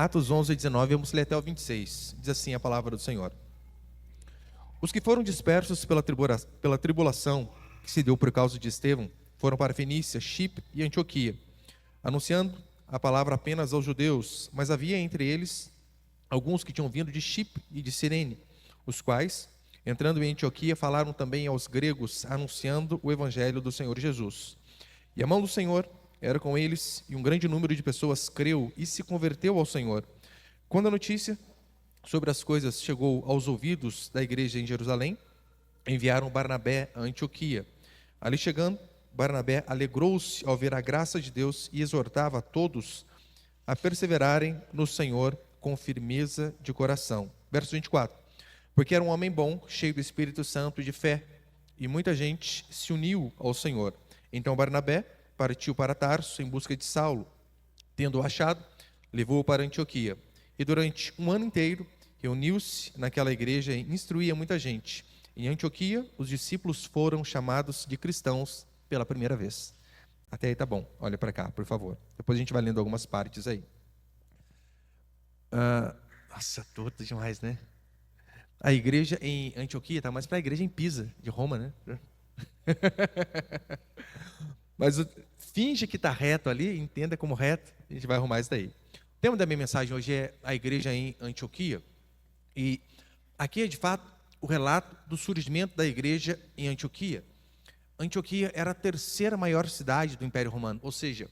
Atos 11, 19, vamos ler até o 26. Diz assim a palavra do Senhor. Os que foram dispersos pela tribulação que se deu por causa de Estevão foram para Fenícia, Chipre e Antioquia, anunciando a palavra apenas aos judeus, mas havia entre eles alguns que tinham vindo de Chipre e de Cirene, os quais, entrando em Antioquia, falaram também aos gregos, anunciando o evangelho do Senhor Jesus. E a mão do Senhor era com eles, e um grande número de pessoas creu e se converteu ao Senhor. Quando a notícia sobre as coisas chegou aos ouvidos da igreja em Jerusalém, enviaram Barnabé a Antioquia. Ali chegando, Barnabé alegrou-se ao ver a graça de Deus e exortava a todos a perseverarem no Senhor com firmeza de coração. Verso 24. Porque era um homem bom, cheio do Espírito Santo e de fé, e muita gente se uniu ao Senhor. Então Barnabé partiu para Tarso em busca de Saulo. Tendo-o achado, levou-o para Antioquia. E durante um ano inteiro reuniu-se naquela igreja e instruía muita gente. Em Antioquia, os discípulos foram chamados de cristãos pela primeira vez. Até aí tá bom, olha para cá, por favor. Depois a gente vai lendo algumas partes aí. Nossa, torto demais, né? A igreja em Antioquia tá mais para a igreja em Pisa, de Roma, né? Mas finge que está reto ali, entenda como reto, a gente vai arrumar isso daí. O tema da minha mensagem hoje é a igreja em Antioquia. E aqui é de fato o relato do surgimento da igreja em Antioquia. Antioquia era a terceira maior cidade do Império Romano, ou seja,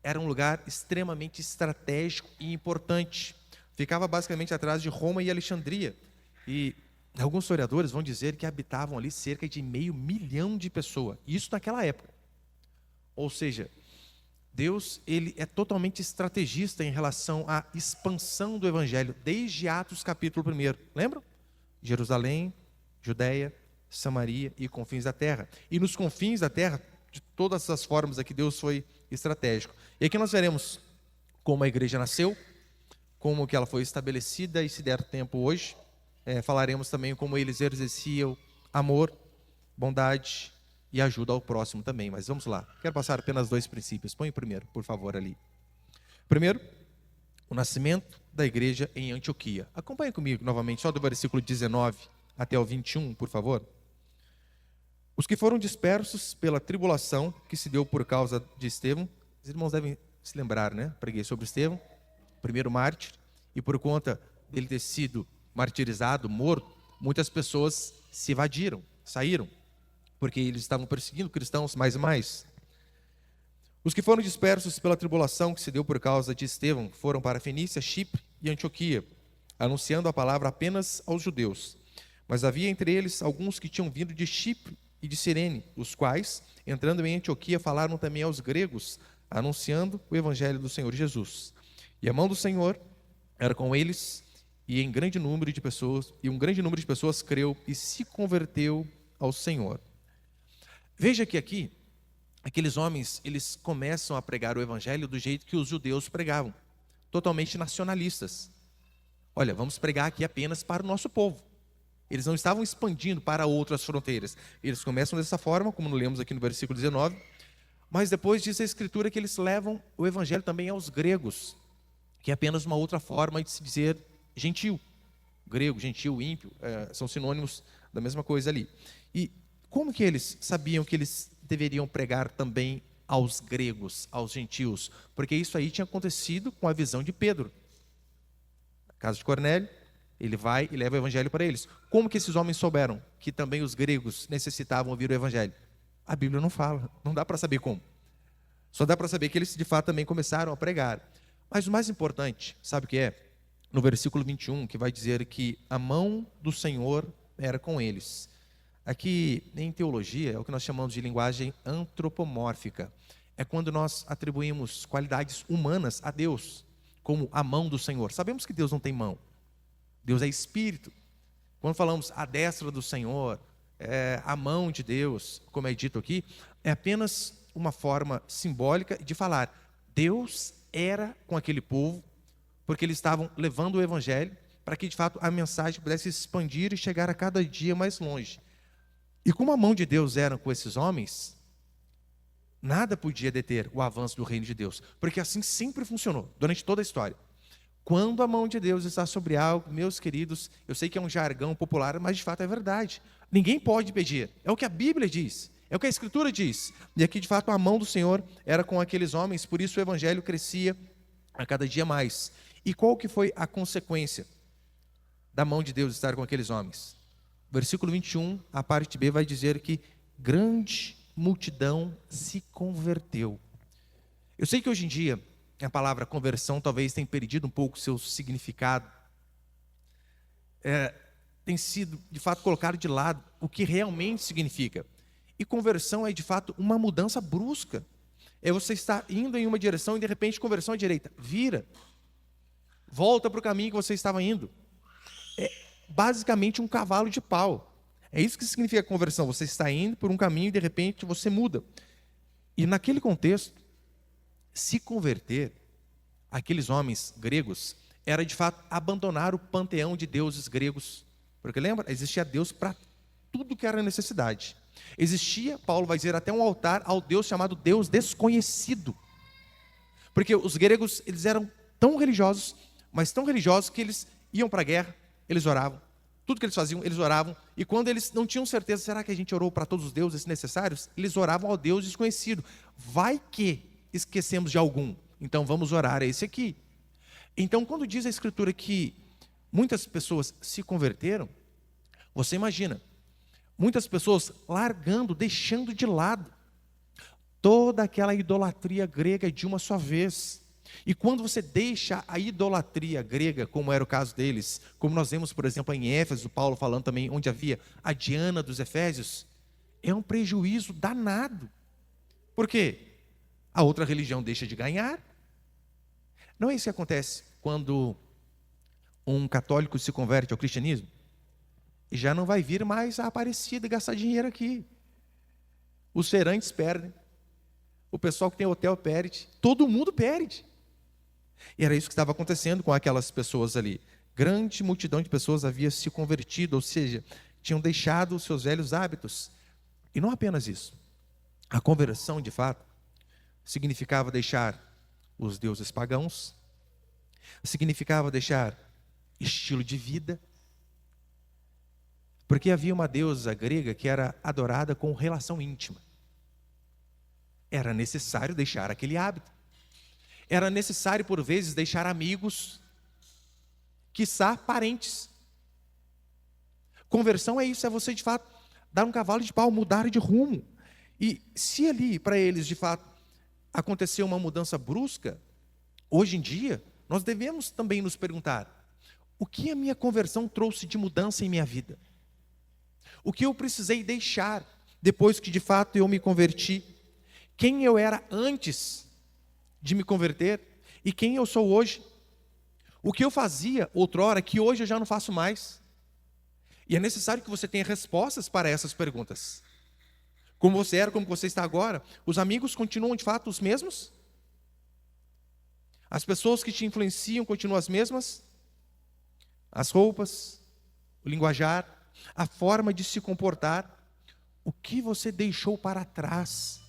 era um lugar extremamente estratégico e importante. Ficava basicamente atrás de Roma e Alexandria. E alguns historiadores vão dizer que habitavam ali cerca de 500 mil de pessoas. Isso naquela época. Ou seja, Deus ele é totalmente estrategista em relação à expansão do Evangelho, desde Atos capítulo 1. Lembram? Jerusalém, Judeia, Samaria e confins da terra. E nos confins da terra, de todas as formas aqui, Deus foi estratégico. E aqui nós veremos como a igreja nasceu, como que ela foi estabelecida e se der tempo hoje. Falaremos também como eles exerciam amor, bondade e ajuda ao próximo também. Mas vamos lá, quero passar apenas 2 princípios. Põe o primeiro, por favor, ali. Primeiro, o nascimento da igreja em Antioquia. Acompanhe comigo novamente, só do versículo 19 até o 21, por favor. Os que foram dispersos pela tribulação que se deu por causa de Estevão. Os irmãos devem se lembrar, né? Preguei sobre Estevão, primeiro mártir, e por conta dele ter sido martirizado, morto, muitas pessoas se evadiram, saíram, porque eles estavam perseguindo cristãos mais e mais. Os que foram dispersos pela tribulação que se deu por causa de Estevão foram para Fenícia, Chipre e Antioquia, anunciando a palavra apenas aos judeus. Mas havia entre eles alguns que tinham vindo de Chipre e de Cirene, os quais, entrando em Antioquia, falaram também aos gregos, anunciando o evangelho do Senhor Jesus. E a mão do Senhor era com eles, e um grande número de pessoas creu e se converteu ao Senhor. Veja que aqui, aqueles homens, eles começam a pregar o evangelho do jeito que os judeus pregavam, totalmente nacionalistas. Olha, vamos pregar aqui apenas para o nosso povo. Eles não estavam expandindo para outras fronteiras. Eles começam dessa forma, como lemos aqui no versículo 19, mas depois diz a Escritura que eles levam o evangelho também aos gregos, que é apenas uma outra forma de se dizer gentil. Grego, gentil, ímpio, são sinônimos da mesma coisa ali. E como que eles sabiam que eles deveriam pregar também aos gregos, aos gentios? Porque isso aí tinha acontecido com a visão de Pedro. Na casa de Cornélio, ele vai e leva o evangelho para eles. Como que esses homens souberam que também os gregos necessitavam ouvir o evangelho? A Bíblia não fala, não dá para saber como. Só dá para saber que eles de fato também começaram a pregar. Mas o mais importante, sabe o que é? No versículo 21, que vai dizer que a mão do Senhor era com eles. Aqui, em teologia, é o que nós chamamos de linguagem antropomórfica. É quando nós atribuímos qualidades humanas a Deus, como a mão do Senhor. Sabemos que Deus não tem mão. Deus é espírito. Quando falamos a destra do Senhor, a mão de Deus, como é dito aqui, é apenas uma forma simbólica de falar. Deus era com aquele povo, porque eles estavam levando o evangelho para que de fato a mensagem pudesse expandir e chegar a cada dia mais longe. E como a mão de Deus era com esses homens, nada podia deter o avanço do reino de Deus, porque assim sempre funcionou, durante toda a história. Quando a mão de Deus está sobre algo, meus queridos, eu sei que é um jargão popular, mas de fato é verdade. Ninguém pode impedir. É o que a Bíblia diz, é o que a Escritura diz. E aqui, de fato, a mão do Senhor era com aqueles homens, por isso o evangelho crescia a cada dia mais. E qual que foi a consequência da mão de Deus estar com aqueles homens? Versículo 21, a parte B vai dizer que grande multidão se converteu. Eu sei que hoje em dia a palavra conversão talvez tenha perdido um pouco o seu significado. Tem sido, de fato, colocado de lado o que realmente significa. E conversão é, de fato, uma mudança brusca. É você estar indo em uma direção e, de repente, conversão à direita. Vira. Volta para o caminho que você estava indo. É basicamente um cavalo de pau. É isso que significa conversão. Você está indo por um caminho e, de repente, você muda. E, naquele contexto, se converter, aqueles homens gregos, era de fato abandonar o panteão de deuses gregos. Porque lembra, existia Deus para tudo que era necessidade. Existia, Paulo vai dizer, até um altar ao Deus chamado Deus desconhecido. Porque os gregos, eles eram tão religiosos, mas tão religiosos que eles iam para a guerra, eles oravam. Tudo que eles faziam, eles oravam. E quando eles não tinham certeza, será que a gente orou para todos os deuses necessários? Eles oravam ao Deus desconhecido. Vai que esquecemos de algum, então vamos orar a esse aqui. Então, quando diz a Escritura que muitas pessoas se converteram, você imagina, muitas pessoas largando, deixando de lado toda aquela idolatria grega de uma só vez. E quando você deixa a idolatria grega, como era o caso deles, como nós vemos, por exemplo, em Éfeso, Paulo falando também, onde havia a Diana dos Efésios, é um prejuízo danado. Por quê? A outra religião deixa de ganhar. Não é isso que acontece quando um católico se converte ao cristianismo? E já não vai vir mais a Aparecida e gastar dinheiro aqui. Os feirantes perdem. O pessoal que tem hotel perde. Todo mundo perde. E era isso que estava acontecendo com aquelas pessoas ali. Grande multidão de pessoas havia se convertido, ou seja, tinham deixado os seus velhos hábitos. E não apenas isso. A conversão, de fato, significava deixar os deuses pagãos, significava deixar estilo de vida, porque havia uma deusa grega que era adorada com relação íntima. Era necessário deixar aquele hábito. Era necessário, por vezes, deixar amigos, quiçá parentes. Conversão é isso, é você, de fato, dar um cavalo de pau, mudar de rumo. E se ali, para eles, de fato, aconteceu uma mudança brusca, hoje em dia, nós devemos também nos perguntar: o que a minha conversão trouxe de mudança em minha vida? O que eu precisei deixar depois que de fato eu me converti? Quem eu era antes de me converter e quem eu sou hoje? O que eu fazia outrora que hoje eu já não faço mais? E é necessário que você tenha respostas para essas perguntas. Como você era, como você está agora? Os amigos continuam de fato os mesmos? As pessoas que te influenciam continuam as mesmas? As roupas, o linguajar, a forma de se comportar? O que você deixou para trás?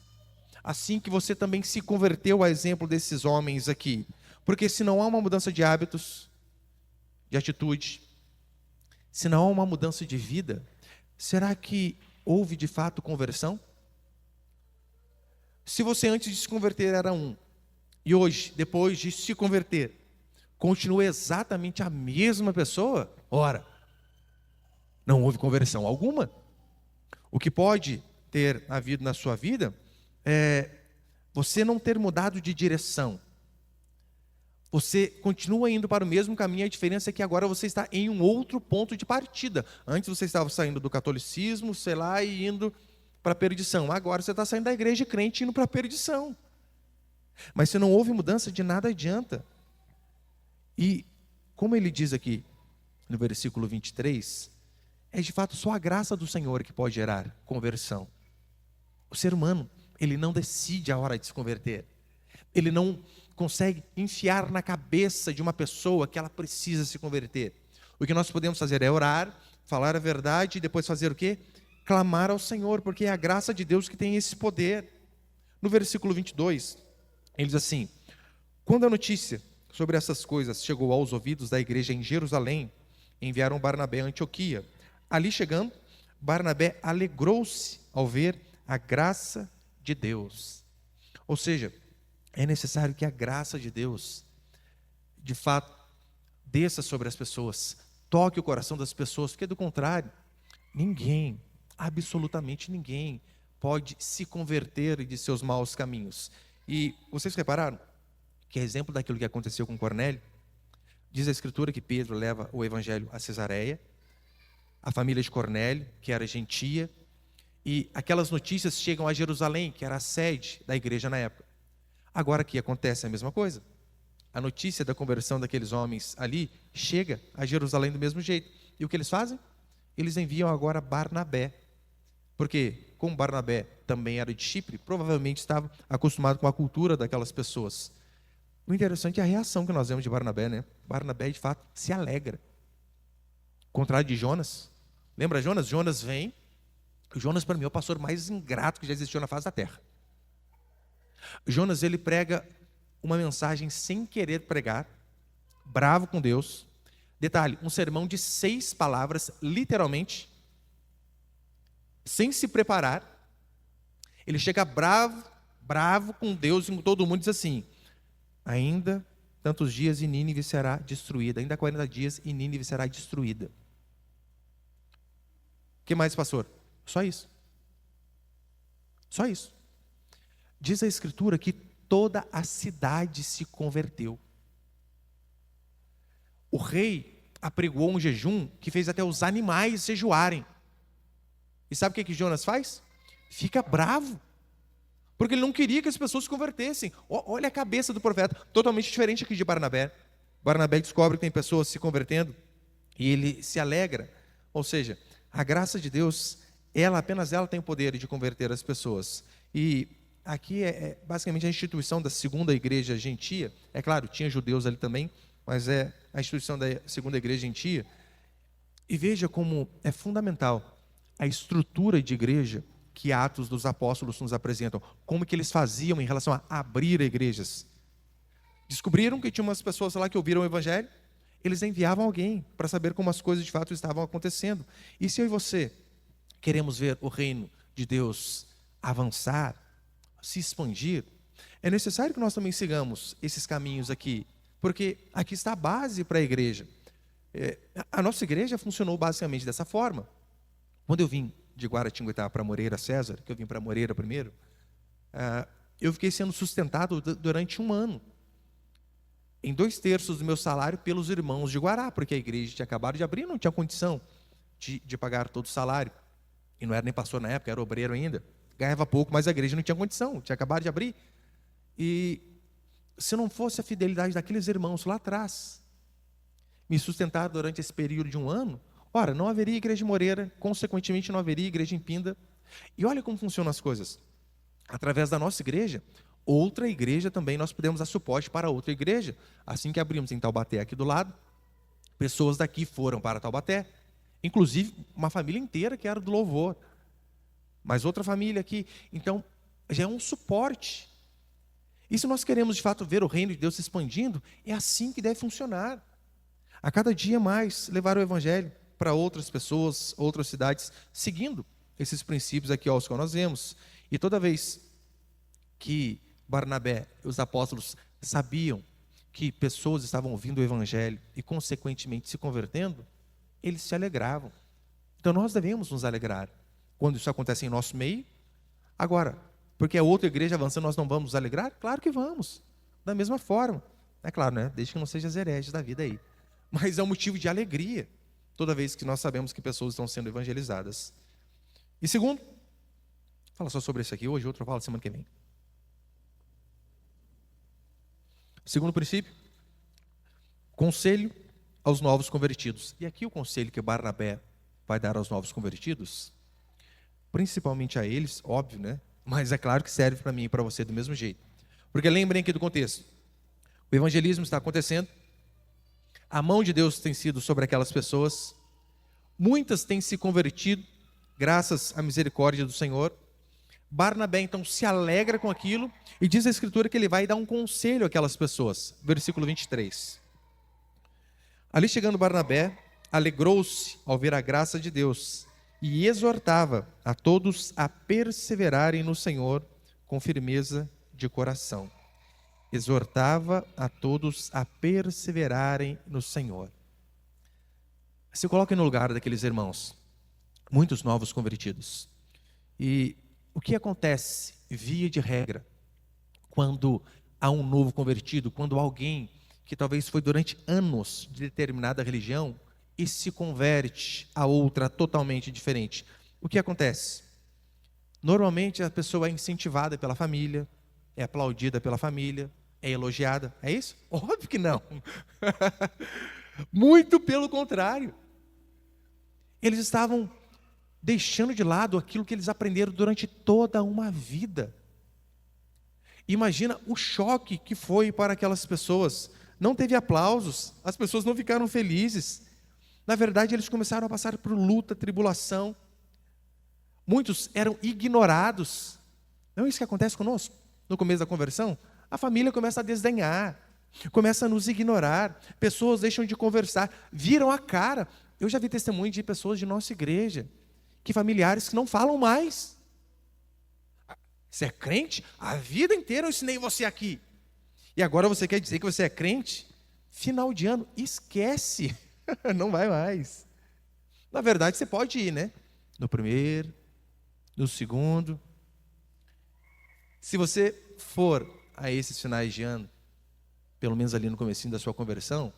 Assim que você também se converteu a exemplo desses homens aqui. Porque se não há uma mudança de hábitos, de atitude, se não há uma mudança de vida, será que houve de fato conversão? Se você antes de se converter era um, e hoje, depois de se converter, continua exatamente a mesma pessoa, ora, não houve conversão alguma. O que pode ter havido na sua vida é você não ter mudado de direção. Você continua indo para o mesmo caminho, a diferença é que agora você está em um outro ponto de partida. Antes você estava saindo do catolicismo, sei lá, e indo para a perdição. Agora você está saindo da igreja crente e indo para a perdição. Mas se não houve mudança, de nada adianta. E, como ele diz aqui no versículo 23, é de fato só a graça do Senhor que pode gerar conversão. O ser humano, ele não decide a hora de se converter. Ele não consegue enfiar na cabeça de uma pessoa que ela precisa se converter. O que nós podemos fazer é orar, falar a verdade e depois fazer o quê? Clamar ao Senhor, porque é a graça de Deus que tem esse poder. No versículo 22, ele diz assim: quando a notícia sobre essas coisas chegou aos ouvidos da igreja em Jerusalém, enviaram Barnabé a Antioquia. Ali chegando, Barnabé alegrou-se ao ver a graça de Deus. Ou seja, é necessário que a graça de Deus, de fato, desça sobre as pessoas, toque o coração das pessoas, porque do contrário, ninguém, absolutamente ninguém, pode se converter de seus maus caminhos. E vocês repararam que é exemplo daquilo que aconteceu com Cornélio? Diz a Escritura que Pedro leva o evangelho a Cesareia, a família de Cornélio, que era gentia, e aquelas notícias chegam a Jerusalém, que era a sede da igreja na época. Agora aqui acontece a mesma coisa. A notícia da conversão daqueles homens ali chega a Jerusalém do mesmo jeito. E o que eles fazem? Eles enviam agora Barnabé. Porque, como Barnabé também era de Chipre, provavelmente estava acostumado com a cultura daquelas pessoas. O interessante é a reação que nós vemos de Barnabé, né? Barnabé, de fato, se alegra. Ao contrário de Jonas. Lembra Jonas? Jonas vem. Jonas, para mim, é o pastor mais ingrato que já existiu na face da terra. Jonas, ele prega uma mensagem sem querer pregar, bravo com Deus. Detalhe, um sermão de 6 palavras, literalmente, sem se preparar. Ele chega bravo com Deus e com todo mundo, diz assim: ainda tantos dias e Nínive será destruída. Ainda 40 dias e Nínive será destruída. O que mais, pastor? Só isso. Só isso. Diz a Escritura que toda a cidade se converteu. O rei apregoou um jejum que fez até os animais jejuarem. E sabe o que Jonas faz? Fica bravo. Porque ele não queria que as pessoas se convertessem. Olha a cabeça do profeta, totalmente diferente aqui de Barnabé. Barnabé descobre que tem pessoas se convertendo e ele se alegra. Ou seja, a graça de Deus, apenas ela tem o poder de converter as pessoas. E aqui é basicamente a instituição da segunda igreja gentia. É claro, tinha judeus ali também, mas é a instituição da segunda igreja gentia. E veja como é fundamental a estrutura de igreja que Atos dos Apóstolos nos apresentam. Como que eles faziam em relação a abrir igrejas. Descobriram que tinha umas pessoas lá que ouviram o evangelho, eles enviavam alguém para saber como as coisas de fato estavam acontecendo. E se eu e você queremos ver o reino de Deus avançar, se expandir, é necessário que nós também sigamos esses caminhos aqui, porque aqui está a base para a igreja. A nossa igreja funcionou basicamente dessa forma. Quando eu vim de Guaratinguetá para Moreira César, que eu vim para Moreira primeiro, eu fiquei sendo sustentado durante 1 ano, em 2/3 do meu salário pelos irmãos de Guará, porque a igreja tinha acabado de abrir, não tinha condição de pagar todo o salário, e não era nem pastor na época, era obreiro ainda, ganhava pouco, mas a igreja não tinha condição, tinha acabado de abrir. E se não fosse a fidelidade daqueles irmãos lá atrás, me sustentar durante esse período de 1 ano, ora, não haveria igreja em Moreira, consequentemente não haveria igreja em Pinda. E olha como funcionam as coisas. Através da nossa igreja, outra igreja também nós podemos dar suporte para outra igreja. Assim que abrimos em Taubaté, aqui do lado, pessoas daqui foram para Taubaté, inclusive uma família inteira que era do louvor, mas outra família aqui. Então, já é um suporte. E se nós queremos de fato ver o reino de Deus se expandindo, é assim que deve funcionar. A cada dia mais levar o evangelho para outras pessoas, outras cidades, seguindo esses princípios aqui aos que nós vemos. E toda vez que Barnabé e os apóstolos sabiam que pessoas estavam ouvindo o evangelho e consequentemente se convertendo, eles se alegravam. Então nós devemos nos alegrar quando isso acontece em nosso meio. Agora, porque a outra igreja avançando, nós não vamos nos alegrar? Claro que vamos, da mesma forma. É claro, né? Desde que não seja as hereges da vida aí. Mas é um motivo de alegria toda vez que nós sabemos que pessoas estão sendo evangelizadas. E segundo, fala só sobre isso aqui hoje, outro eu falo semana que vem. Segundo princípio, conselho aos novos convertidos. E aqui o conselho que Barnabé vai dar aos novos convertidos, principalmente a eles, óbvio, né? Mas é claro que serve para mim e para você do mesmo jeito. Porque lembrem aqui do contexto. O evangelismo está acontecendo, a mão de Deus tem sido sobre aquelas pessoas, muitas têm se convertido, graças à misericórdia do Senhor, Barnabé então se alegra com aquilo e diz a Escritura que ele vai dar um conselho àquelas pessoas. Versículo 23. Ali chegando Barnabé, alegrou-se ao ver a graça de Deus e exortava a todos a perseverarem no Senhor com firmeza de coração. Exortava a todos a perseverarem no Senhor. Se coloque no lugar daqueles irmãos, muitos novos convertidos. E o que acontece, via de regra, quando há um novo convertido, quando alguém que talvez foi durante anos de determinada religião e se converte a outra totalmente diferente? O que acontece? Normalmente a pessoa é incentivada pela família, é aplaudida pela família, é elogiada. É isso? Óbvio que não. Muito pelo contrário. Eles estavam deixando de lado aquilo que eles aprenderam durante toda uma vida. Imagina o choque que foi para aquelas pessoas. Não teve aplausos, as pessoas não ficaram felizes. Na verdade, eles começaram a passar por luta, tribulação. Muitos eram ignorados. Não é isso que acontece conosco? No começo da conversão, a família começa a desdenhar, começa a nos ignorar, pessoas deixam de conversar, viram a cara. Eu já vi testemunho de pessoas de nossa igreja, que familiares que não falam mais. Você é crente? A vida inteira eu ensinei você aqui. E agora você quer dizer que você é crente? Final de ano, esquece. Não vai mais. Na verdade, você pode ir, né? No primeiro, no segundo. Se você for a esses finais de ano, pelo menos ali no comecinho da sua conversão,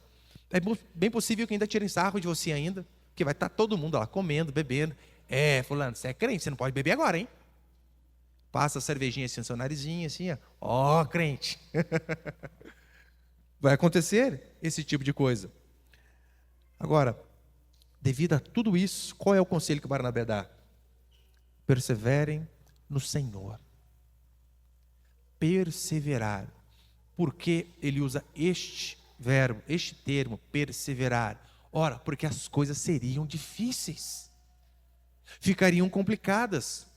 é bem possível que ainda tirem sarro de você ainda, porque vai estar todo mundo lá comendo, bebendo. Fulano, você é crente, você não pode beber agora, hein? Passa a cervejinha assim no seu narizinho, assim, ó, crente. Vai acontecer esse tipo de coisa. Agora, devido a tudo isso, qual é o conselho que o Barnabé dá? Perseverem no Senhor. Perseverar. Por que ele usa este verbo, este termo, perseverar? Ora, porque as coisas seriam difíceis, ficariam complicadas.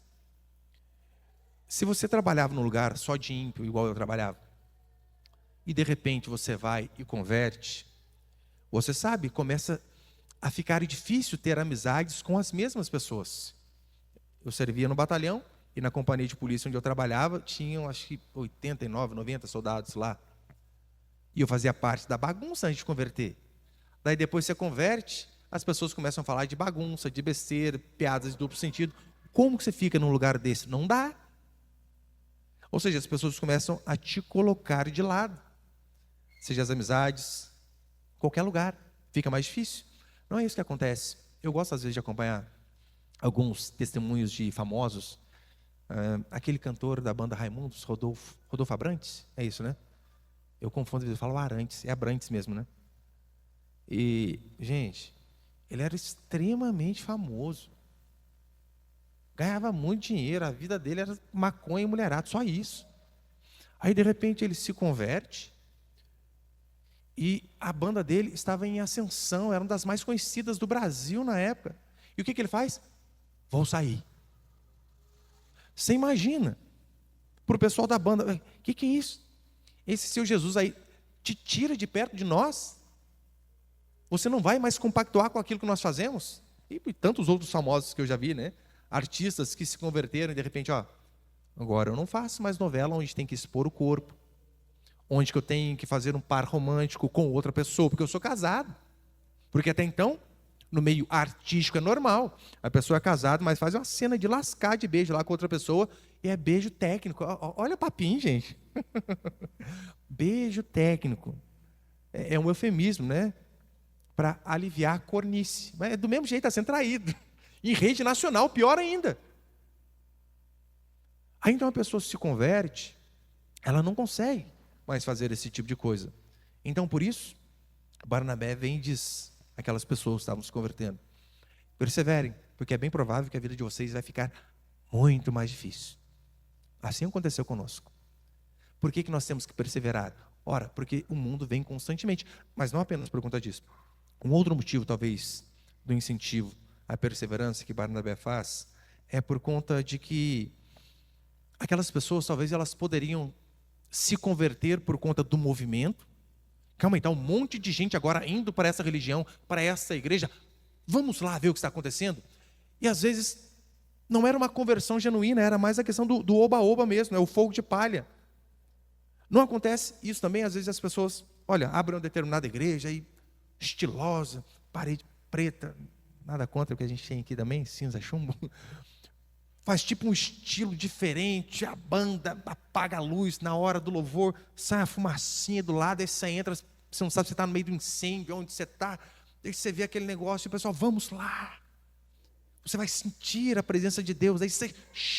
Se você trabalhava num lugar só de ímpio, igual eu trabalhava, e de repente você vai e converte, você sabe, começa a ficar difícil ter amizades com as mesmas pessoas. Eu servia no batalhão, e na companhia de polícia onde eu trabalhava, tinham acho que 89, 90 soldados lá. E eu fazia parte da bagunça antes de converter. Daí depois você converte, as pessoas começam a falar de bagunça, de besteira, piadas de duplo sentido. Como que você fica num lugar desse? Não dá. Ou seja, as pessoas começam a te colocar de lado. Seja as amizades, qualquer lugar. Fica mais difícil. Não é isso que acontece. Eu gosto às vezes de acompanhar alguns testemunhos de famosos. Aquele cantor da banda Raimundos, Rodolfo Abrantes, é isso, né? Eu confundo, eu falo Arantes, é Abrantes mesmo, né? E, gente, ele era extremamente famoso. Ganhava muito dinheiro, a vida dele era maconha e mulherada, só isso. Aí, de repente, ele se converte e a banda dele estava em ascensão, era uma das mais conhecidas do Brasil na época. E o que ele faz? Vou sair. Você imagina, para o pessoal da banda, o que é isso? Esse seu Jesus aí te tira de perto de nós? Você não vai mais compactuar com aquilo que nós fazemos? E tantos outros famosos que eu já vi, né? Artistas que se converteram e de repente, agora eu não faço mais novela onde tem que expor o corpo, onde que eu tenho que fazer um par romântico com outra pessoa, porque eu sou casado. Porque até então, no meio artístico é normal. A pessoa é casada, mas faz uma cena de lascar de beijo lá com outra pessoa, e é beijo técnico. Olha o papinho, gente. Beijo técnico. É um eufemismo, né? Para aliviar a cornice. Mas do mesmo jeito está sendo traído. Em rede nacional, pior ainda. Aí então a pessoa se converte, ela não consegue mais fazer esse tipo de coisa. Então, por isso, Barnabé vem e diz aquelas pessoas que estavam se convertendo: perseverem, porque é bem provável que a vida de vocês vai ficar muito mais difícil. Assim aconteceu conosco. Por que nós temos que perseverar? Ora, porque o mundo vem constantemente, mas não apenas por conta disso. Um outro motivo, talvez, do incentivo à perseverança que Barnabé faz, é por conta de que aquelas pessoas, talvez elas poderiam se converter por conta do movimento. Calma aí, tá um monte de gente agora indo para essa religião, para essa igreja. Vamos lá ver o que está acontecendo. E às vezes não era uma conversão genuína, era mais a questão do oba-oba mesmo, é o fogo de palha. Não acontece isso também, às vezes as pessoas, olha, abrem uma determinada igreja aí, estilosa, parede preta, nada contra o que a gente tem aqui também, cinza chumbo. Faz tipo um estilo diferente, a banda apaga a luz na hora do louvor, sai a fumacinha do lado, aí você entra, você não sabe se você está no meio do incêndio, onde você está, aí você vê aquele negócio, e o pessoal, vamos lá. Você vai sentir a presença de Deus, aí você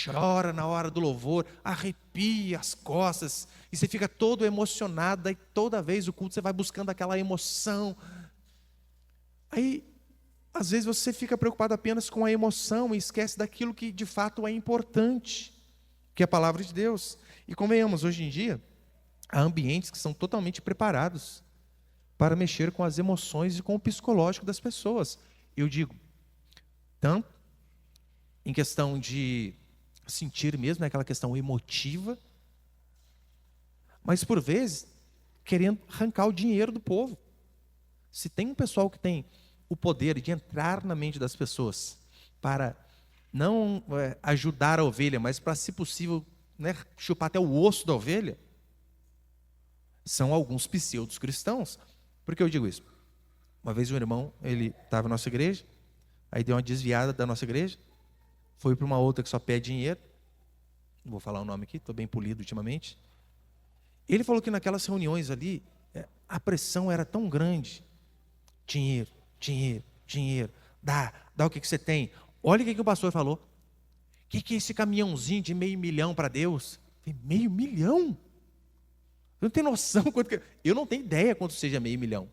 chora na hora do louvor, arrepia as costas, e você fica todo emocionado, aí toda vez o culto você vai buscando aquela emoção. Aí, às vezes você fica preocupado apenas com a emoção e esquece daquilo que de fato é importante, que é a palavra de Deus. E convenhamos, hoje em dia, há ambientes que são totalmente preparados para mexer com as emoções e com o psicológico das pessoas. Eu digo, tanto em questão de sentir mesmo, né, aquela questão emotiva, mas por vezes querendo arrancar o dinheiro do povo. Se tem um pessoal que tem o poder de entrar na mente das pessoas para não ajudar a ovelha, mas para, se possível, né, chupar até o osso da ovelha, são alguns pseudos cristãos. Por que eu digo isso? Uma vez um irmão, ele estava na nossa igreja, aí deu uma desviada da nossa igreja, foi para uma outra que só pede dinheiro, não vou falar o nome aqui, estou bem polido ultimamente. Ele falou que naquelas reuniões ali, a pressão era tão grande, dinheiro, dinheiro, dinheiro, dá o que você tem. Olha o que o pastor falou, o que é esse caminhãozinho de $500 mil para Deus? $500 mil? Eu não tenho noção, eu não tenho ideia quanto seja $500 mil.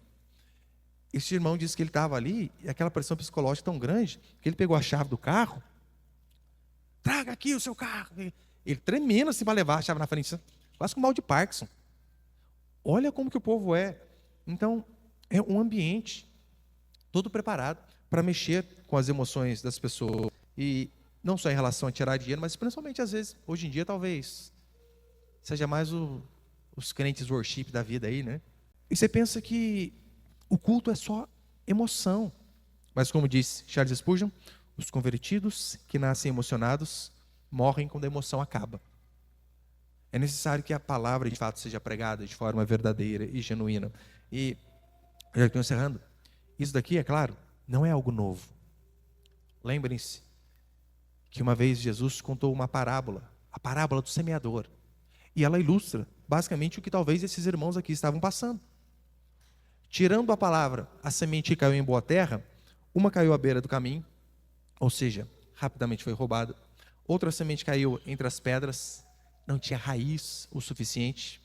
Esse irmão disse que ele estava ali, e aquela pressão psicológica tão grande, que ele pegou a chave do carro, traga aqui o seu carro. Ele tremendo assim para levar a chave na frente, quase com mal de Parkinson. Olha como que o povo é. Então, é um ambiente todo preparado para mexer com as emoções das pessoas. E não só em relação a tirar dinheiro, mas principalmente às vezes, hoje em dia talvez, seja mais os crentes worship da vida aí, né? E você pensa que o culto é só emoção. Mas como disse Charles Spurgeon, os convertidos que nascem emocionados morrem quando a emoção acaba. É necessário que a palavra de fato seja pregada de forma verdadeira e genuína. E, já estou encerrando, isso daqui, é claro, não é algo novo. Lembrem-se que uma vez Jesus contou uma parábola, a parábola do semeador. E ela ilustra basicamente o que talvez esses irmãos aqui estavam passando. Tirando a palavra, a semente caiu em boa terra, uma caiu à beira do caminho, ou seja, rapidamente foi roubada. Outra semente caiu entre as pedras, não tinha raiz o suficiente.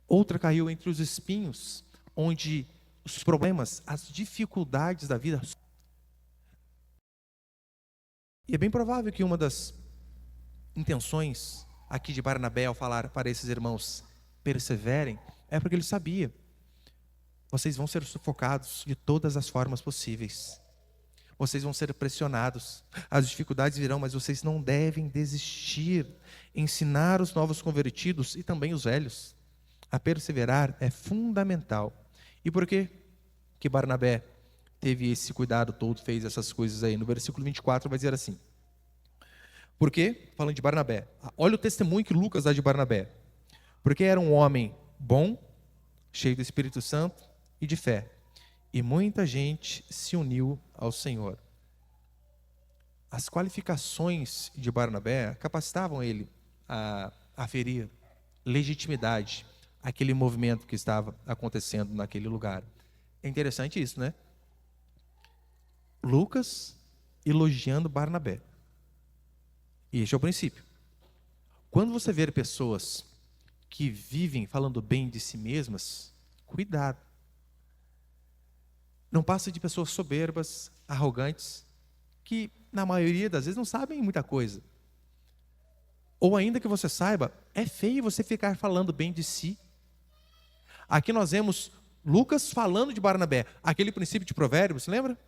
Outra caiu entre os espinhos, onde os problemas, as dificuldades da vida. E é bem provável que uma das intenções aqui de Barnabé ao falar para esses irmãos perseverem, é porque ele sabia, vocês vão ser sufocados de todas as formas possíveis. Vocês vão ser pressionados, as dificuldades virão, mas vocês não devem desistir. Ensinar os novos convertidos e também os velhos a perseverar é fundamental. E por que que Barnabé teve esse cuidado todo, fez essas coisas aí? No versículo 24 vai dizer assim, porque, falando de Barnabé, olha o testemunho que Lucas dá de Barnabé, porque era um homem bom, cheio do Espírito Santo e de fé, e muita gente se uniu ao Senhor. As qualificações de Barnabé capacitavam ele a aferir legitimidade àquele movimento que estava acontecendo naquele lugar. É interessante isso, né? Lucas elogiando Barnabé. E este é o princípio. Quando você ver pessoas que vivem falando bem de si mesmas, cuidado. Não passa de pessoas soberbas, arrogantes, que na maioria das vezes não sabem muita coisa. Ou ainda que você saiba, é feio você ficar falando bem de si. Aqui nós vemos Lucas falando de Barnabé, aquele princípio de Provérbios, lembra?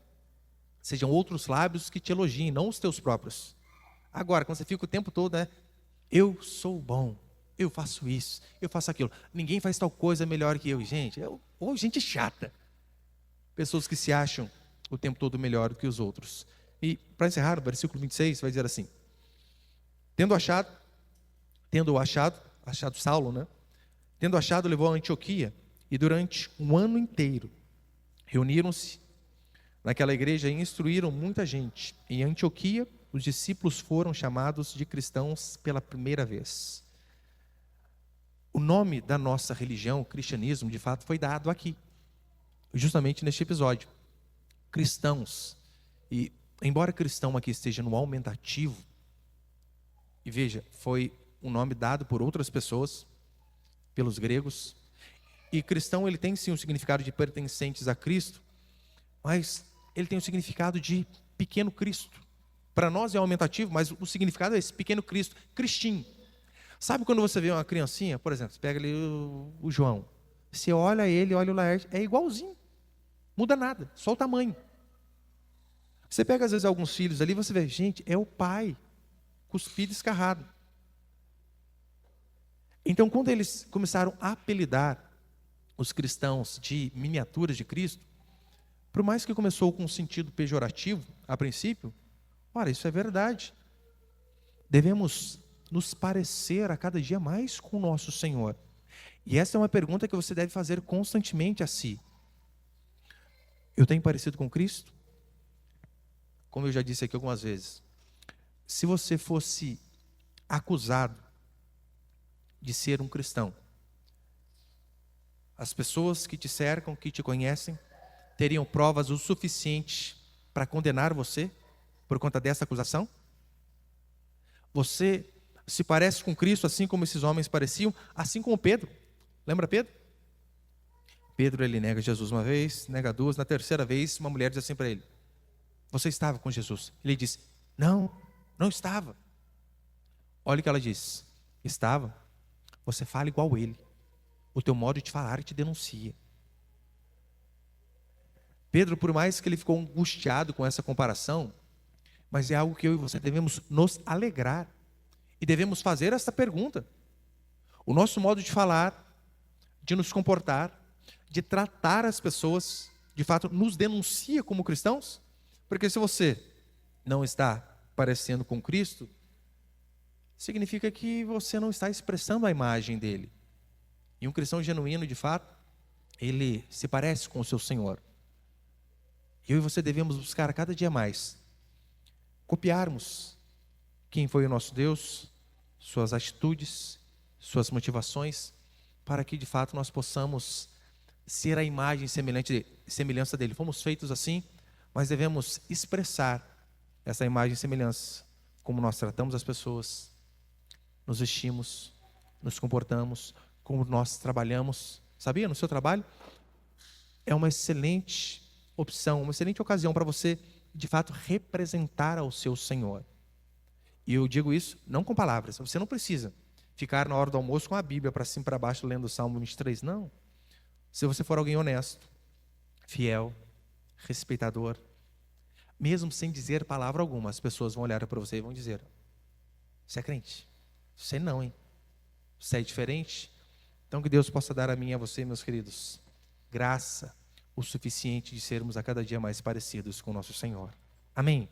Sejam outros lábios que te elogiem, não os teus próprios. Agora, quando você fica o tempo todo, né, Eu sou bom, eu faço isso, eu faço aquilo. Ninguém faz tal coisa melhor que eu. Gente, ou gente chata. Pessoas que se acham o tempo todo melhor do que os outros. E para encerrar, o versículo 26 vai dizer assim: Tendo achado Saulo, né? Tendo achado, levou a Antioquia, e durante um ano inteiro reuniram-se naquela igreja e instruíram muita gente. Em Antioquia, os discípulos foram chamados de cristãos pela primeira vez. O nome da nossa religião, o cristianismo, de fato, foi dado aqui, justamente neste episódio. Cristãos. E, embora cristão aqui esteja no aumentativo, e veja, foi um nome dado por outras pessoas, pelos gregos. E cristão, ele tem sim um significado de pertencentes a Cristo, mas ele tem o significado de pequeno Cristo. Para nós é aumentativo, mas o significado é esse, pequeno Cristo, cristinho. Sabe quando você vê uma criancinha, por exemplo, você pega ali o João, você olha ele, olha o Laerte, é igualzinho, muda nada, só o tamanho. Você pega às vezes alguns filhos ali, você vê, gente, é o pai, cuspido e escarrado. Então, quando eles começaram a apelidar os cristãos de miniaturas de Cristo, por mais que começou com um sentido pejorativo, a princípio, ora, isso é verdade. Devemos nos parecer a cada dia mais com o nosso Senhor. E essa é uma pergunta que você deve fazer constantemente a si. Eu tenho parecido com Cristo? Como eu já disse aqui algumas vezes, se você fosse acusado de ser um cristão, as pessoas que te cercam, que te conhecem, teriam provas o suficiente para condenar você por conta dessa acusação? Você se parece com Cristo assim como esses homens pareciam, assim como Pedro. Lembra Pedro? Pedro, ele nega Jesus uma vez, nega duas, na terceira vez uma mulher diz assim para ele: você estava com Jesus? Ele diz: não estava. Olha o que ela diz: estava. Você fala igual ele. O teu modo de falar te denuncia. Pedro, por mais que ele ficou angustiado com essa comparação, mas é algo que eu e você devemos nos alegrar. E devemos fazer essa pergunta. O nosso modo de falar, de nos comportar, de tratar as pessoas, de fato, nos denuncia como cristãos? Porque se você não está parecendo com Cristo, significa que você não está expressando a imagem dele. E um cristão genuíno, de fato, ele se parece com o seu Senhor. Eu e você devemos buscar a cada dia mais copiarmos quem foi o nosso Deus, suas atitudes, suas motivações, para que de fato nós possamos ser a imagem semelhança dele. Fomos feitos assim, mas devemos expressar essa imagem e semelhança, como nós tratamos as pessoas, nos vestimos, nos comportamos, como nós trabalhamos. Sabia? No seu trabalho é uma excelente opção, uma excelente ocasião para você, de fato, representar ao seu Senhor. E eu digo isso não com palavras. Você não precisa ficar na hora do almoço com a Bíblia para cima e para baixo lendo o Salmo 23. Não. Se você for alguém honesto, fiel, respeitador, mesmo sem dizer palavra alguma, as pessoas vão olhar para você e vão dizer: você é crente? Você não, hein? Você é diferente? Então que Deus possa dar a mim e a você, meus queridos, graça o suficiente de sermos a cada dia mais parecidos com o nosso Senhor. Amém?